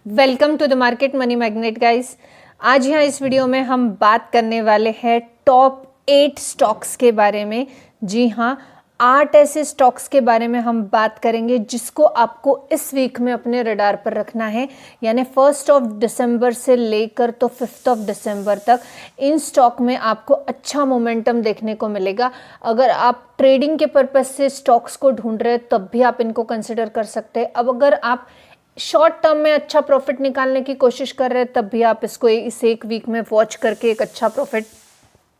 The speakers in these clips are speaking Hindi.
Welcome to the Market Money Magnet guys. आज यहाँ इस वीडियो में हम बात करने वाले हैं टॉप 8 स्टॉक्स के बारे में। जी हाँ, 8 ऐसे स्टॉक्स के बारे में हम बात करेंगे जिसको आपको इस वीक में अपने रडार पर रखना है, यानी 1 दिसंबर से लेकर तो 5 दिसंबर तक इन स्टॉक में आपको अच्छा मोमेंटम देखने को मिलेगा। अगर आप ट्रेडिंग के पर्पज से स्टॉक्स को ढूंढ रहे हैं तब भी आप इनको कंसिडर कर सकते हैं। अब अगर आप शॉर्ट टर्म में अच्छा प्रॉफिट निकालने की कोशिश कर रहे हैं तब भी आप इसको इस एक वीक में वॉच करके एक अच्छा प्रॉफिट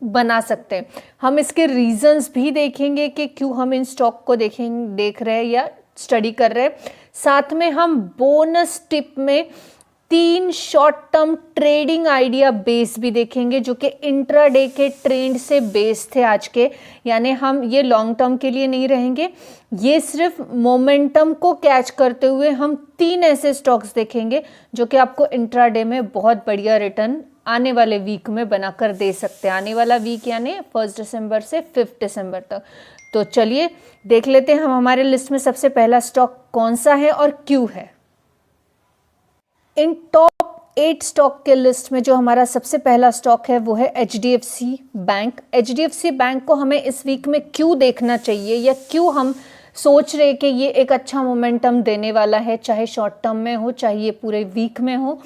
बना सकते हैं। हम इसके रीजंस भी देखेंगे कि क्यों हम इन स्टॉक को देख रहे हैं या स्टडी कर रहे हैं। साथ में हम बोनस टिप में 3 short term trading idea base भी देखेंगे जो कि इंट्राडे के ट्रेंड से बेस थे आज के, यानी हम ये लॉन्ग टर्म के लिए नहीं रहेंगे। ये सिर्फ मोमेंटम को कैच करते हुए हम 3 ऐसे स्टॉक्स देखेंगे जो कि आपको इंट्राडे में बहुत बढ़िया रिटर्न आने वाले वीक में बनाकर दे सकते हैं। आने वाला वीक यानी 1 दिसंबर से 5 दिसंबर तक। तो चलिए देख लेते हैं हम हमारे लिस्ट में सबसे पहला स्टॉक कौन सा है और क्यों है। इन टॉप 8 स्टॉक के लिस्ट में जो हमारा सबसे पहला स्टॉक है वो है HDFC बैंक। HDFC बैंक को हमें इस वीक में क्यों देखना चाहिए या क्यों हम सोच रहे कि ये एक अच्छा मोमेंटम देने वाला है, चाहे शॉर्ट टर्म में हो चाहे ये पूरे वीक में हो।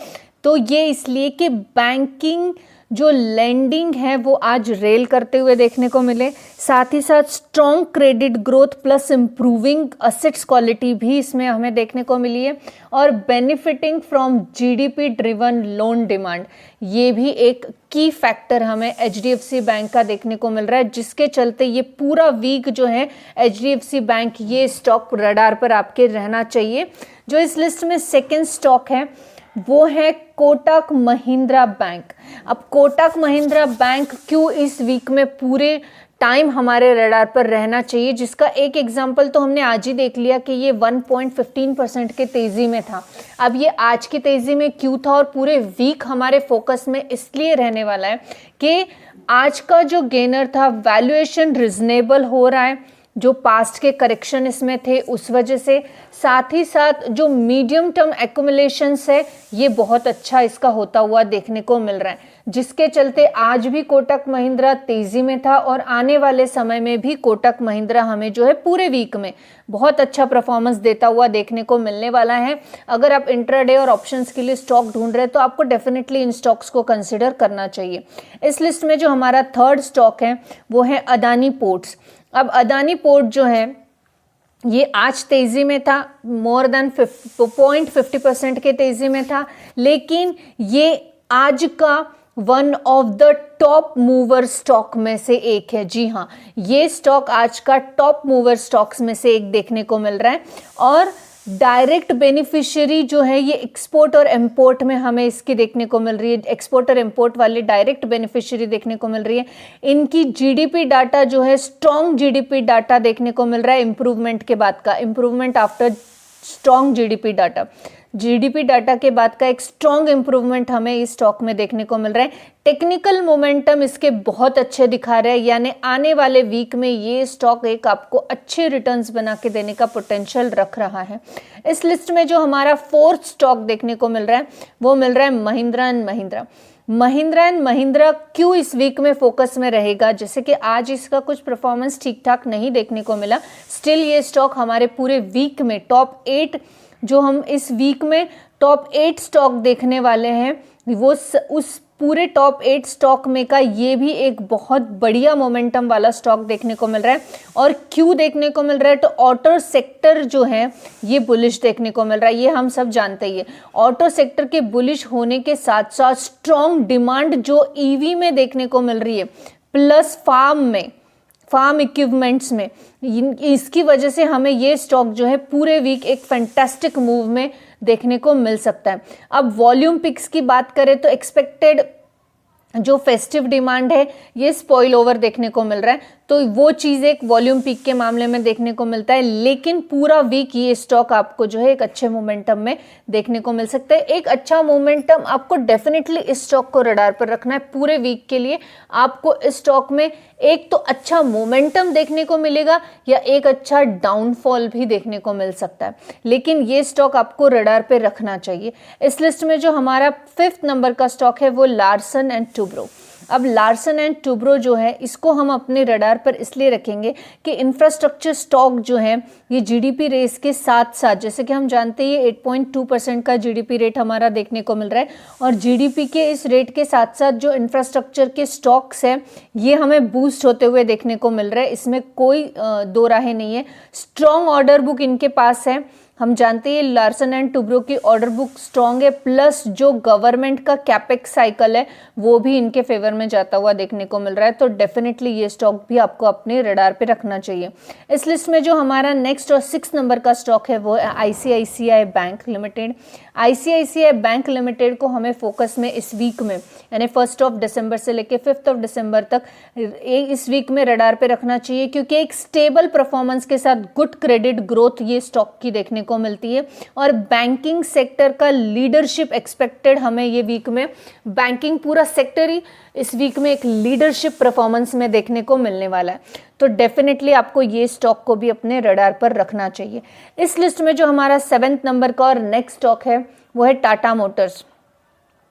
तो ये इसलिए कि बैंकिंग जो लेंडिंग है वो आज रेल करते हुए देखने को मिले, साथ ही साथ strong credit growth plus improving assets quality भी इसमें हमें देखने को मिली है, और benefiting from GDP driven loan demand, ये भी एक की फैक्टर हमें HDFC बैंक का देखने को मिल रहा है, जिसके चलते ये पूरा वीक जो है HDFC बैंक ये स्टॉक रडार पर आपके रहना चाहिए। जो इस लिस्ट में सेकेंड स्टॉक है वो है कोटक महिंद्रा बैंक। अब कोटक महिंद्रा बैंक क्यों इस वीक में पूरे टाइम हमारे रडार पर रहना चाहिए, जिसका एक एग्जांपल तो हमने आज ही देख लिया कि ये 1.15% के तेजी में था। अब ये आज की तेजी में क्यों था और पूरे वीक हमारे फोकस में इसलिए रहने वाला है कि आज का जो गेनर था वैल्यूएशन रिजनेबल हो रहा है, जो पास्ट के करेक्शन इसमें थे उस वजह से, साथ ही साथ जो मीडियम टर्म एक्यूमुलेशंस है ये बहुत अच्छा इसका होता हुआ देखने को मिल रहा है, जिसके चलते आज भी कोटक महिंद्रा तेजी में था और आने वाले समय में भी कोटक महिंद्रा हमें जो है पूरे वीक में बहुत अच्छा परफॉर्मेंस देता हुआ देखने को मिलने वाला है। अगर आप इंट्राडे और ऑप्शंस के लिए स्टॉक ढूंढ रहे हैं तो आपको डेफिनेटली इन स्टॉक्स को कंसिडर करना चाहिए। इस लिस्ट में जो हमारा थर्ड स्टॉक है वो है अदानी पोर्ट्स। अब अदानी पोर्ट जो है ये आज तेजी में था, मोर देन 0.50% के तेजी में था, लेकिन ये आज का one of the top mover stock में से एक है। जी हाँ, ये स्टॉक आज का टॉप मूवर स्टॉक्स में से एक देखने को मिल रहा है, और डायरेक्ट बेनिफिशियरी जो है ये एक्सपोर्ट और इंपोर्ट में हमें इसकी देखने को मिल रही है। एक्सपोर्ट और इंपोर्ट वाली डायरेक्ट बेनिफिशियरी देखने को मिल रही है। इनकी GDP डाटा जो है स्ट्रॉन्ग GDP डाटा देखने को मिल रहा है, इंप्रूवमेंट के बाद का, improvement after strong GDP data, GDP data के बाद का एक स्ट्रॉन्ग इंप्रूवमेंट हमें इस स्टॉक में देखने को मिल रहा है। टेक्निकल मोमेंटम इसके बहुत अच्छे दिखा रहे हैं, यानी आने वाले वीक में ये स्टॉक एक आपको अच्छे रिटर्न्स बना के देने का पोटेंशियल रख रहा है। इस लिस्ट में जो हमारा फोर्थ स्टॉक देखने को मिल रहा है वो मिल रहा है महिंद्रा एंड महिंद्रा। महिंद्रा एंड महिंद्रा क्यों इस वीक में फोकस में रहेगा, जैसे कि आज इसका कुछ परफॉर्मेंस ठीक ठाक नहीं देखने को मिला, स्टिल ये स्टॉक हमारे पूरे वीक में टॉप 8 जो हम इस वीक में टॉप 8 स्टॉक देखने वाले हैं वो उस पूरे टॉप 8 स्टॉक में का ये भी एक बहुत बढ़िया मोमेंटम वाला स्टॉक देखने को मिल रहा है। और क्यों देखने को मिल रहा है, तो ऑटो सेक्टर जो है ये बुलिश देखने को मिल रहा है, ये हम सब जानते ही है। ऑटो सेक्टर के बुलिश होने के साथ साथ स्ट्रॉन्ग डिमांड जो EV में देखने को मिल रही है, प्लस फार्म इक्विपमेंट्स में, इसकी वजह से हमें ये स्टॉक जो है पूरे वीक एक फैंटास्टिक मूव में देखने को मिल सकता है। अब वॉल्यूम पिक्स की बात करें तो एक्सपेक्टेड जो फेस्टिव डिमांड है ये स्पॉइल ओवर देखने को मिल रहा है, तो वो चीज़ एक वॉल्यूम पीक के मामले में देखने को मिलता है, लेकिन पूरा वीक ये स्टॉक आपको जो है एक अच्छे मोमेंटम में देखने को मिल सकता है। एक अच्छा मोमेंटम आपको डेफिनेटली इस स्टॉक को रडार पर रखना है। पूरे वीक के लिए आपको इस स्टॉक में एक तो अच्छा मोमेंटम देखने को मिलेगा या एक अच्छा डाउनफॉल भी देखने को मिल सकता है, लेकिन ये स्टॉक आपको रडार पे रखना चाहिए। इस लिस्ट में जो हमारा 5th नंबर का स्टॉक है वो लार्सन एंड टुब्रो। अब लार्सन एंड टुब्रो जो है इसको हम अपने रडार पर इसलिए रखेंगे कि इंफ्रास्ट्रक्चर स्टॉक जो है ये जीडीपी रेस के साथ साथ, जैसे कि हम जानते हैं 8.2% का जीडीपी रेट हमारा देखने को मिल रहा है, और जीडीपी के इस रेट के साथ साथ जो इंफ्रास्ट्रक्चर के स्टॉक्स हैं ये हमें बूस्ट होते हुए देखने को मिल रहा है। इसमें कोई दो राहें नहीं है। स्ट्रॉन्ग ऑर्डर बुक इनके पास है, हम जानते हैं लार्सन एंड टुब्रो की ऑर्डर बुक स्ट्रॉन्ग है, प्लस जो गवर्नमेंट का कैपेक्स साइकिल है वो भी इनके फेवर में जाता हुआ देखने को मिल रहा है। तो डेफिनेटली ये स्टॉक भी आपको अपने रडार पे रखना चाहिए। इस लिस्ट में जो हमारा नेक्स्ट और 6 नंबर का स्टॉक है वो है ICICI bank limited. ICICI bank limited को हमें फोकस में इस वीक में यानी 1 दिसंबर से लेकर 5 दिसंबर तक इस वीक में रडार पे रखना चाहिए, क्योंकि एक स्टेबल परफॉर्मेंस के साथ गुड क्रेडिट ग्रोथ ये स्टॉक की देखने को मिलती है, और बैंकिंग सेक्टर का लीडरशिप एक्सपेक्टेड हमें ये वीक में, बैंकिंग पूरा सेक्टर ही इस वीक में एक लीडरशिप परफॉर्मेंस में देखने को मिलने वाला है। तो डेफिनेटली आपको ये स्टॉक को भी अपने रडार पर रखना चाहिए। इस लिस्ट में जो हमारा 7th नंबर का और नेक्स्ट स्टॉक है वो है टाटा मोटर्स।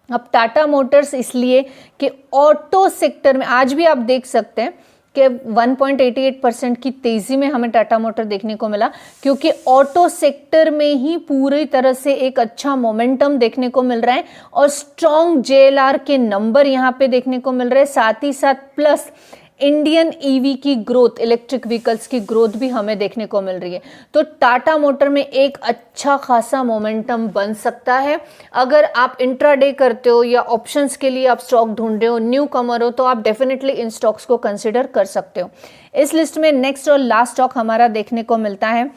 अब टाटा मोटर्स इसलिए कि ऑटो सेक्टर में आज भी आप देख सकते हैं कि 1.88% की तेजी में हमें टाटा मोटर देखने को मिला, क्योंकि ऑटो सेक्टर में ही पूरी तरह से एक अच्छा मोमेंटम देखने को मिल रहा है और स्ट्रॉन्ग जेएलआर के नंबर यहाँ पे देखने को मिल रहे हैं। साथ ही साथ प्लस इंडियन ईवी की ग्रोथ, इलेक्ट्रिक व्हीकल्स की ग्रोथ भी हमें देखने को मिल रही है। तो टाटा मोटर में एक अच्छा खासा मोमेंटम बन सकता है। अगर आप इंट्राडे करते हो या ऑप्शंस के लिए आप स्टॉक ढूंढ रहे हो, न्यू कमर हो, तो आप डेफिनेटली इन स्टॉक्स को कंसिडर कर सकते हो। इस लिस्ट में नेक्स्ट और लास्ट स्टॉक हमारा देखने को मिलता है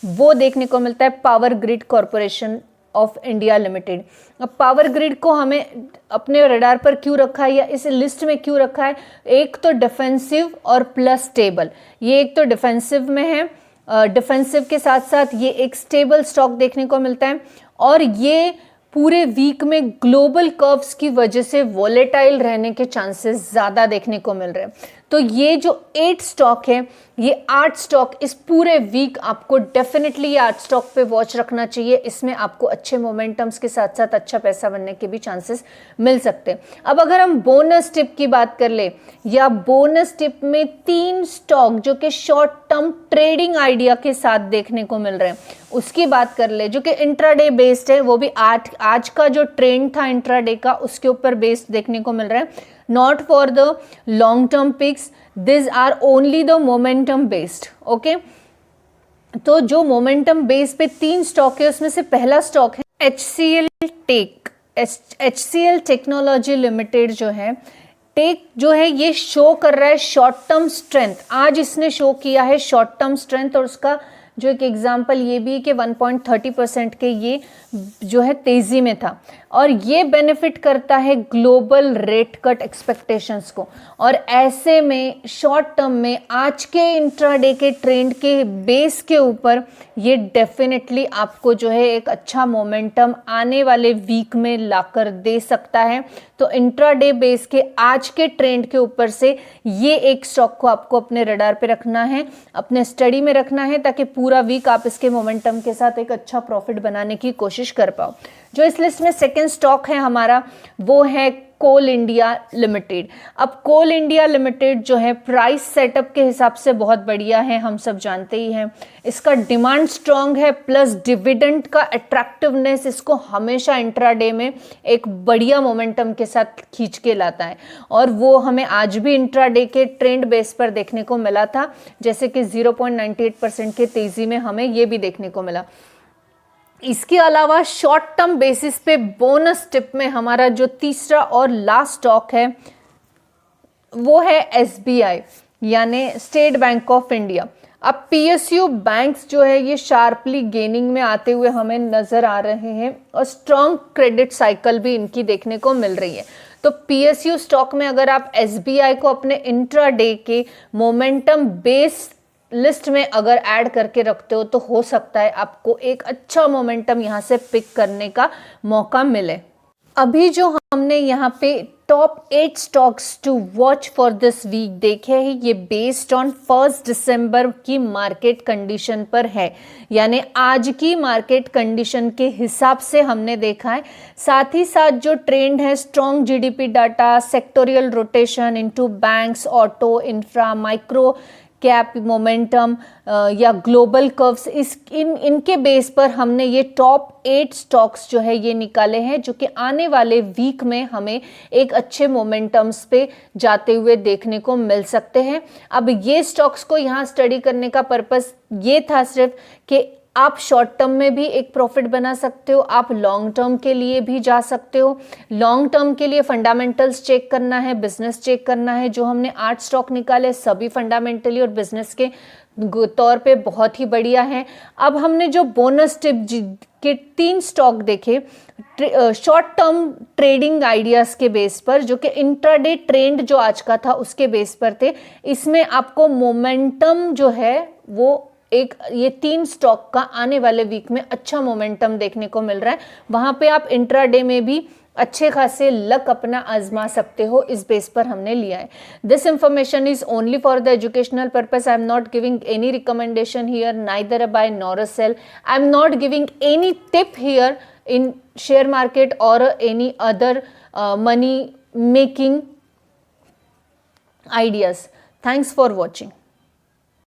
वो देखने को मिलता है power grid corporation of India limited. अब पावर ग्रिड को हमें अपने रडार पर क्यों रखा है या इस लिस्ट में क्यों रखा है? एक तो डिफेंसिव और प्लस स्टेबल। ये एक तो डिफेंसिव में है, डिफेंसिव के साथ साथ ये एक स्टेबल स्टॉक देखने को मिलता है, और ये पूरे वीक में ग्लोबल कर्व्स की वजह से वॉलेटाइल रहने के चांसेस ज़्यादा देखने को मिल रहे हैं। तो ये जो 8 स्टॉक है, ये 8 स्टॉक इस पूरे वीक आपको डेफिनेटली ये 8 स्टॉक पे वॉच रखना चाहिए। इसमें आपको अच्छे मोमेंटम्स के साथ साथ अच्छा पैसा बनने के भी चांसेस मिल सकते हैं। अब अगर हम बोनस टिप की बात कर ले, या बोनस टिप में 3 स्टॉक जो कि शॉर्ट टर्म ट्रेडिंग आइडिया के साथ देखने को मिल रहे हैं उसकी बात कर ले, जो कि इंट्राडे बेस्ड है, वो भी आज का जो ट्रेंड था इंट्राडे का उसके ऊपर बेस्ड देखने को मिल रहा है। Not for the long term picks, these are only the momentum based, okay? तो जो मोमेंटम बेस पे 3 स्टॉक है उसमें से पहला स्टॉक है HCL टेक्नोलॉजी लिमिटेड। जो है टेक जो है ये शो कर रहा है शॉर्ट टर्म स्ट्रेंथ। आज इसने शो किया है शॉर्ट टर्म स्ट्रेंथ, और उसका जो एक एग्जांपल ये भी है कि 1.30% के ये जो है तेजी में था, और ये बेनिफिट करता है ग्लोबल रेट कट एक्सपेक्टेशंस को। और ऐसे में शॉर्ट टर्म में आज के इंट्राडे के ट्रेंड के बेस के ऊपर ये डेफिनेटली आपको जो है एक अच्छा मोमेंटम आने वाले वीक में लाकर दे सकता है। तो इंट्राडे बेस के आज के ट्रेंड के ऊपर से ये एक स्टॉक को आपको अपने रडार पे रखना है, अपने स्टडी में रखना है, ताकि पूरा वीक आप इसके मोमेंटम के साथ एक अच्छा प्रॉफिट बनाने की कोशिश कर पाओ। जो इस लिस्ट में सेकंड स्टॉक है हमारा वो है कोल इंडिया लिमिटेड। अब कोल इंडिया लिमिटेड जो है प्राइस सेटअप के हिसाब से बहुत बढ़िया है, हम सब जानते ही हैं। इसका डिमांड स्ट्रांग है, प्लस डिविडेंड का अट्रैक्टिवनेस इसको हमेशा इंट्राडे में एक बढ़िया मोमेंटम के साथ खींच के लाता है, और वो हमें आज भी इंट्राडे के ट्रेंड बेस पर देखने को मिला था, जैसे कि 0.98% के तेजी में हमें ये भी देखने को मिला। इसके अलावा शॉर्ट टर्म बेसिस पे बोनस टिप में हमारा जो तीसरा और लास्ट स्टॉक है वो है SBI यानी स्टेट बैंक ऑफ इंडिया। अब PSU बैंक्स जो है ये शार्पली गेनिंग में आते हुए हमें नजर आ रहे हैं, और स्ट्रॉन्ग क्रेडिट साइकिल भी इनकी देखने को मिल रही है। तो PSU स्टॉक में अगर आप SBI को अपने इंट्राडे के मोमेंटम बेस लिस्ट में अगर ऐड करके रखते हो तो हो सकता है आपको एक अच्छा मोमेंटम यहाँ से पिक करने का मौका मिले। अभी जो हमने यहाँ पे top 8 stocks to watch for this week देखे हैं, ये बेस्ड ऑन 1 दिसंबर की मार्केट कंडीशन पर है, यानी आज की मार्केट कंडीशन के हिसाब से हमने देखा है। साथ ही साथ जो ट्रेंड है, strong GDP data, sectoral rotation into banks, auto, infra, micro cap momentum या ग्लोबल कर्व्स, इनके बेस पर हमने ये टॉप 8 स्टॉक्स जो है ये निकाले हैं, जो कि आने वाले वीक में हमें एक अच्छे मोमेंटम्स पे जाते हुए देखने को मिल सकते हैं। अब ये स्टॉक्स को यहाँ स्टडी करने का पर्पस ये था सिर्फ कि आप शॉर्ट टर्म में भी एक प्रॉफिट बना सकते हो, आप लॉन्ग टर्म के लिए भी जा सकते हो। लॉन्ग टर्म के लिए फंडामेंटल्स चेक करना है, बिजनेस चेक करना है। जो हमने 8 स्टॉक निकाले सभी फंडामेंटली और बिजनेस के तौर पे बहुत ही बढ़िया है। अब हमने जो बोनस टिप के 3 स्टॉक देखे शॉर्ट टर्म ट्रेडिंग आइडियाज के बेस पर, जो कि इंट्राडे ट्रेंड जो आज का था उसके बेस पर थे। इसमें आपको मोमेंटम जो है वो ये 3 स्टॉक का आने वाले वीक में अच्छा मोमेंटम देखने को मिल रहा है। वहां पे आप इंट्राडे में भी अच्छे खासे लक अपना आजमा सकते हो, इस बेस पर हमने लिया है। This information is only for the educational purpose. I am not giving any recommendation here, neither a buy nor a sale. I am not giving any tip here in share market और any other money making ideas. Thanks for watching.